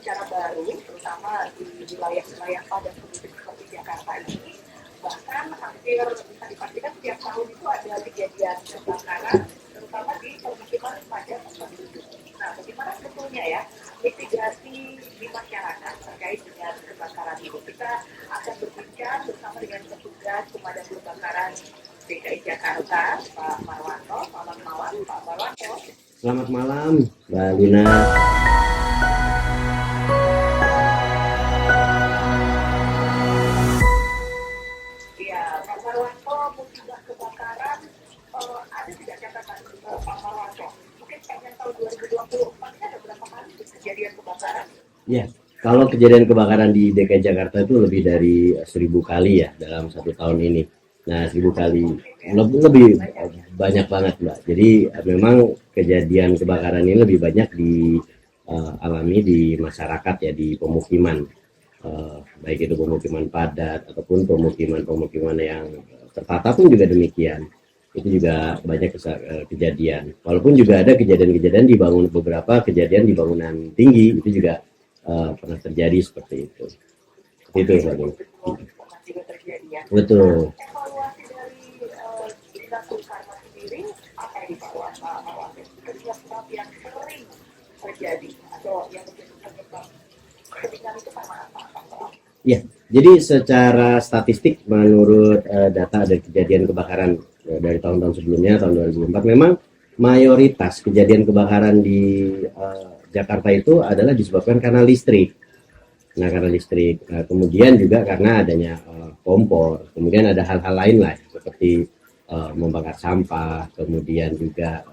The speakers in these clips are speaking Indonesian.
secara baru, terutama di wilayah-wilayah padat penduduk seperti Jakarta ini. Bahkan hampir bisa dipastikan setiap tahun itu ada kejadian kebakaran, terutama di permukiman padat penduduk. Nah, bagaimana sebetulnya ya mitigasi di masyarakat terkait dengan kebakaran ini? Kita akan berbincang bersama dengan petugas pemadam kebakaran DKI Jakarta, Pak Marwanto. Selamat malam, Pak Marwanto. Selamat malam, Mbak Luna. Ya, Pak Marwanto, musibah kebakaran, ada tidak catatan Pak Marwanto? Mungkin pengen tahu 2024 ini ada berapa kali kejadian kebakaran? Ya, kalau kejadian kebakaran di DKI Jakarta itu lebih dari 1.000 kali ya dalam 1 tahun ini. Nah, 1.000 kali lebih banyak banget, Mbak. Jadi memang kejadian kebakaran ini lebih banyak dialami di masyarakat ya, di pemukiman. Baik itu pemukiman padat ataupun pemukiman yang tertata pun juga demikian. Itu juga banyak kejadian. Walaupun juga ada kejadian-kejadian beberapa kejadian di bangunan tinggi, itu juga pernah terjadi seperti itu. Itu Mbak. Betul. Evaluasi dari Dinas Karma sendiri apa yang dievaluasi? Penyebab yang sering terjadi atau yang menjadi penyebab kebakaran itu karena apa? Ya, jadi secara statistik menurut data ada kejadian kebakaran dari tahun-tahun sebelumnya, tahun 2004, memang mayoritas kejadian kebakaran di Jakarta itu adalah disebabkan karena listrik. Nah, karena listrik. Kemudian juga karena adanya kompor. Kemudian ada hal-hal lain lah, seperti membakar sampah. Kemudian juga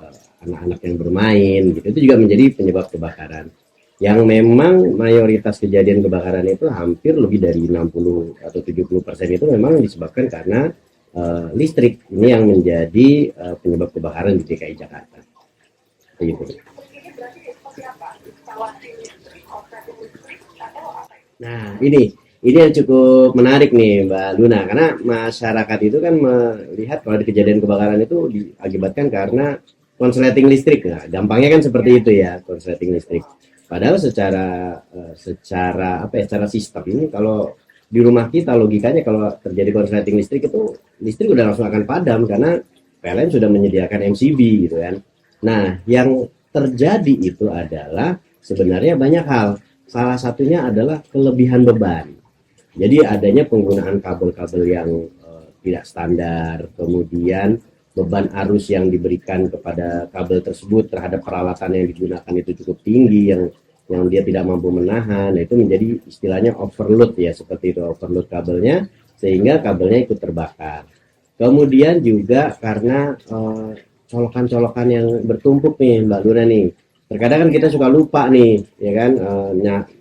anak-anak yang bermain, gitu. Itu juga menjadi penyebab kebakaran. Yang memang mayoritas kejadian kebakaran itu hampir lebih dari 60 atau 70% itu memang disebabkan karena listrik. Ini yang menjadi penyebab kebakaran di DKI Jakarta. Begitu. Nah, ini yang cukup menarik nih, Mbak Luna, karena masyarakat itu kan melihat kalau ada kejadian kebakaran itu diakibatkan karena konsleting listrik. Nah, gampangnya kan seperti itu ya, konsleting listrik. Padahal secara secara sistem ini, kalau di rumah kita logikanya kalau terjadi konsleting listrik itu listrik udah langsung akan padam karena PLN sudah menyediakan MCB gitu kan. Nah, yang terjadi itu adalah sebenarnya banyak hal. Salah satunya adalah kelebihan beban. Jadi adanya penggunaan kabel-kabel yang tidak standar, kemudian beban arus yang diberikan kepada kabel tersebut terhadap peralatan yang digunakan itu cukup tinggi, yang dia tidak mampu menahan. Nah, itu menjadi istilahnya overload ya, seperti itu, overload kabelnya, sehingga kabelnya ikut terbakar. Kemudian juga karena colokan-colokan yang bertumpuk nih, Mbak Luna nih. Terkadang kan kita suka lupa nih, ya kan,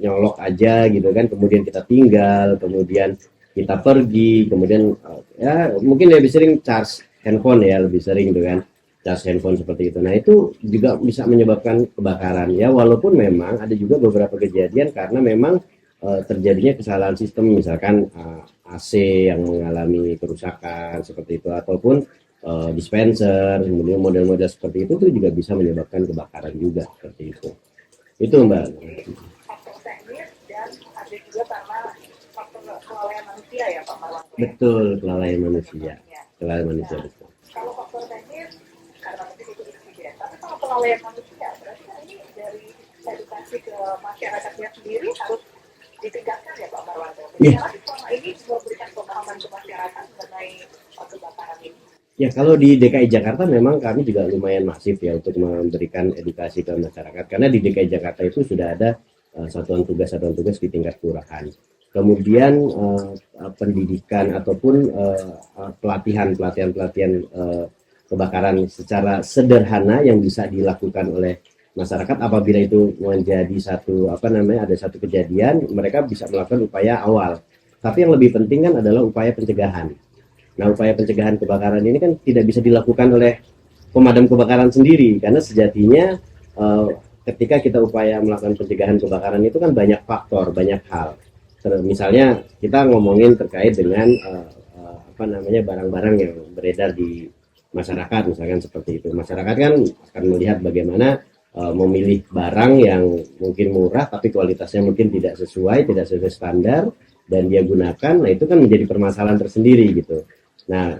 nyolok aja gitu kan, kemudian kita tinggal, kemudian kita pergi, kemudian ya mungkin lebih sering charge handphone ya, lebih sering gitu kan, charge handphone seperti itu. Nah, itu juga bisa menyebabkan kebakaran ya, walaupun memang ada juga beberapa kejadian karena memang terjadinya kesalahan sistem, misalkan AC yang mengalami kerusakan seperti itu, ataupun dispenser, kemudian model-model seperti itu tuh juga bisa menyebabkan kebakaran juga seperti itu. Itu Mbak. Faktor teknis dan ada juga karena faktor kelalaian manusia ya Pak Marwan. Betul, kelalaian manusia. Kelalaian manusia betul. Kalau faktor teknis karena mungkin itu insiden, tapi kalau kelalaian manusia berarti kan ini dari edukasi ke masyarakatnya sendiri harus ditingkatkan ya Pak Marwan. Bagaimana selama ini memberikan pemahaman ke masyarakat mengenai kebakaran ini? Ya, kalau di DKI Jakarta memang kami juga lumayan masif ya untuk memberikan edukasi ke masyarakat, karena di DKI Jakarta itu sudah ada satuan tugas di tingkat kelurahan. Kemudian pendidikan ataupun pelatihan kebakaran secara sederhana yang bisa dilakukan oleh masyarakat apabila itu menjadi ada satu kejadian, mereka bisa melakukan upaya awal. Tapi yang lebih penting kan adalah upaya pencegahan. Nah, upaya pencegahan kebakaran ini kan tidak bisa dilakukan oleh pemadam kebakaran sendiri, karena sejatinya ketika kita upaya melakukan pencegahan kebakaran itu kan banyak faktor, banyak hal. Misalnya kita ngomongin terkait dengan barang-barang yang beredar di masyarakat, misalkan seperti itu. Masyarakat kan akan melihat bagaimana memilih barang yang mungkin murah tapi kualitasnya mungkin tidak sesuai standar dan dia gunakan, nah itu kan menjadi permasalahan tersendiri gitu. Nah,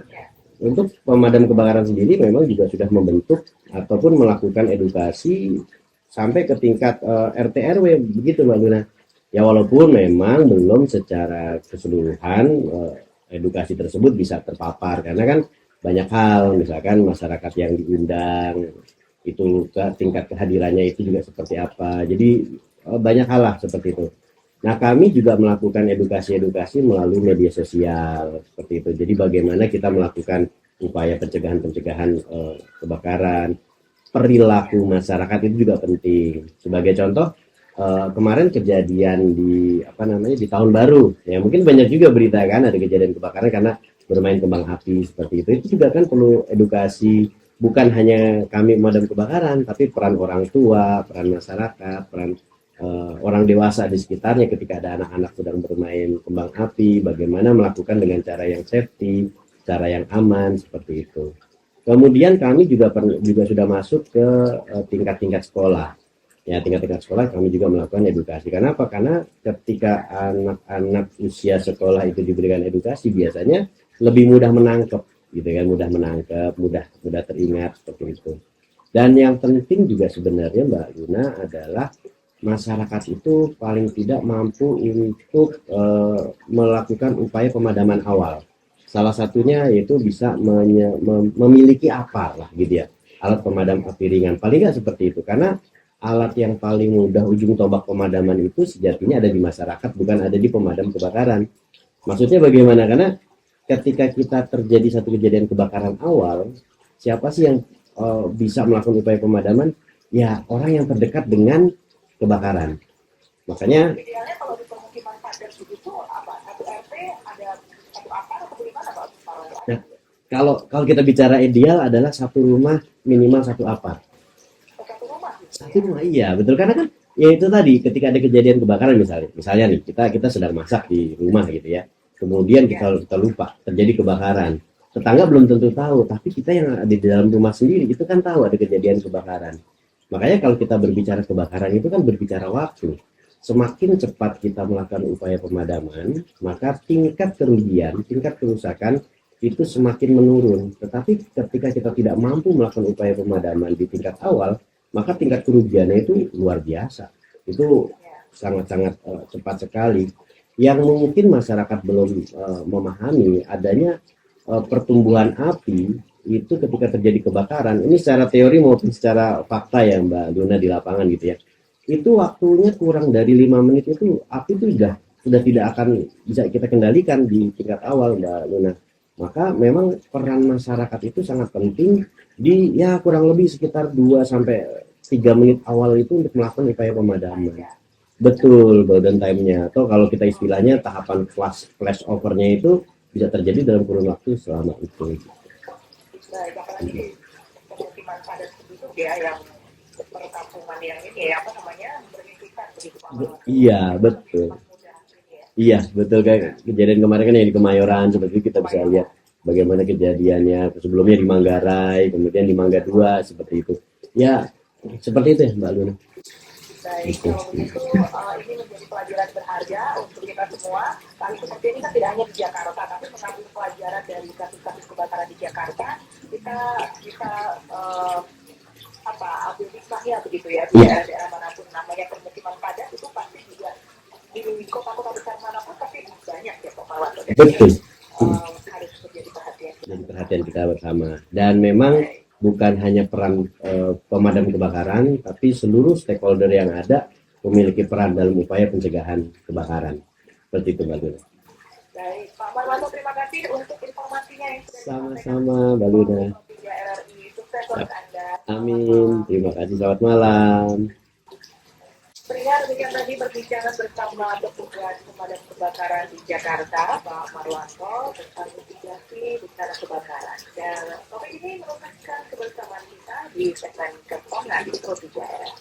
untuk pemadam kebakaran sendiri memang juga sudah membentuk ataupun melakukan edukasi sampai ke tingkat RT RW begitu Mbak Luna. Ya walaupun memang belum secara keseluruhan edukasi tersebut bisa terpapar karena kan banyak hal, misalkan masyarakat yang diundang itu tingkat kehadirannya itu juga seperti apa. Jadi banyak hal lah seperti itu. Nah, kami juga melakukan edukasi-edukasi melalui media sosial seperti itu. Jadi bagaimana kita melakukan upaya pencegahan-pencegahan kebakaran, perilaku masyarakat itu juga penting. Sebagai contoh, kemarin kejadian di di tahun baru, ya mungkin banyak juga berita kan ada kejadian kebakaran karena bermain kembang api seperti itu. Itu juga kan perlu edukasi. Bukan hanya kami pemadam kebakaran, tapi peran orang tua, peran masyarakat, peran orang dewasa di sekitarnya ketika ada anak-anak sedang bermain kembang api, bagaimana melakukan dengan cara yang safety, cara yang aman seperti itu. Kemudian kami juga sudah masuk ke tingkat-tingkat sekolah. Ya, tingkat-tingkat sekolah kami juga melakukan edukasi. Kenapa? Karena ketika anak-anak usia sekolah itu diberikan edukasi, biasanya lebih mudah menangkap, gitu kan, mudah teringat seperti itu. Dan yang penting juga sebenarnya Mbak Luna adalah masyarakat itu paling tidak mampu untuk melakukan upaya pemadaman awal. Salah satunya yaitu bisa memiliki apa lah gitu ya, alat pemadam api ringan. Paling nggak seperti itu, karena alat yang paling mudah ujung tombak pemadaman itu sejatinya ada di masyarakat, bukan ada di pemadam kebakaran. Maksudnya bagaimana? Karena ketika kita terjadi satu kejadian kebakaran awal, siapa sih yang bisa melakukan upaya pemadaman? Ya orang yang terdekat dengan kebakaran. Makanya idealnya kalau di pemukiman padat begitu apa? Satu RT ada satu akar atau bagaimana Pak? nah, kalau kita bicara ideal adalah satu rumah minimal satu apart. Satu rumah. Satu rumah iya betul, karena kan ya itu tadi ketika ada kejadian kebakaran misalnya nih kita sedang masak di rumah gitu ya. Kemudian kita lupa terjadi kebakaran. Tetangga belum tentu tahu, tapi kita yang ada di dalam rumah sendiri itu kan tahu ada kejadian kebakaran. Makanya kalau kita berbicara kebakaran itu kan berbicara waktu. Semakin cepat kita melakukan upaya pemadaman, maka tingkat kerugian, tingkat kerusakan itu semakin menurun. Tetapi ketika kita tidak mampu melakukan upaya pemadaman di tingkat awal, maka tingkat kerugiannya itu luar biasa. Itu sangat-sangat cepat sekali. Yang mungkin masyarakat belum memahami adanya pertumbuhan api itu ketika terjadi kebakaran, ini secara teori maupun secara fakta ya Mbak Luna di lapangan gitu ya, itu waktunya kurang dari 5 menit itu api itu sudah tidak akan bisa kita kendalikan di tingkat awal Mbak Luna. Maka memang peran masyarakat itu sangat penting di ya kurang lebih sekitar 2 sampai 3 menit awal itu untuk melakukan upaya pemadaman. Betul, golden time-nya. Atau kalau kita istilahnya tahapan flash over-nya itu bisa terjadi dalam kurun waktu selama itu. Baik, apalagi di pemukiman padat penduduk ya yang perkampungan yang ini ya apa namanya berlingkuran begitu Pak. Iya betul. Iya betul, kayak kejadian kemarin kan yang di Kemayoran seperti itu kita bisa lihat bagaimana kejadiannya sebelumnya di Manggarai, kemudian di Mangga 2 seperti itu. Ya seperti itu ya Mbak Luna. Baik, kalau begitu ini menjadi pelajaran berharga untuk kita semua. Kali seperti ini kan tidak hanya di Jakarta, tapi mengambil pelajaran dari kasus-kasus kebakaran di Jakarta. Kita ambil hikmahnya begitu ya di daerah-daerah manapun namanya permukiman padat itu pasti juga di kota-kota besar manapun pasti banyak ya Pak Mawan. Betul. Harus menjadi perhatian. Jadi perhatian kita bersama. Dan memang bukan hanya peran pemadam kebakaran, tapi seluruh stakeholder yang ada memiliki peran dalam upaya pencegahan kebakaran. Seperti itu Mbak Luna. Baik, Pak Marwanto, terima kasih untuk informasinya yang sudah sama-sama Mbak Luna. Sukses buat Anda. Amin. Terima kasih. Selamat malam. Pria demikian tadi berbicara bersama petugas pemadam kebakaran di Jakarta, Pak Marwanto, tentang mitigasi bencana kebakaran. Dan topik ini merupakan kebersamaan kita di segmen Kepongan Metro Jaya.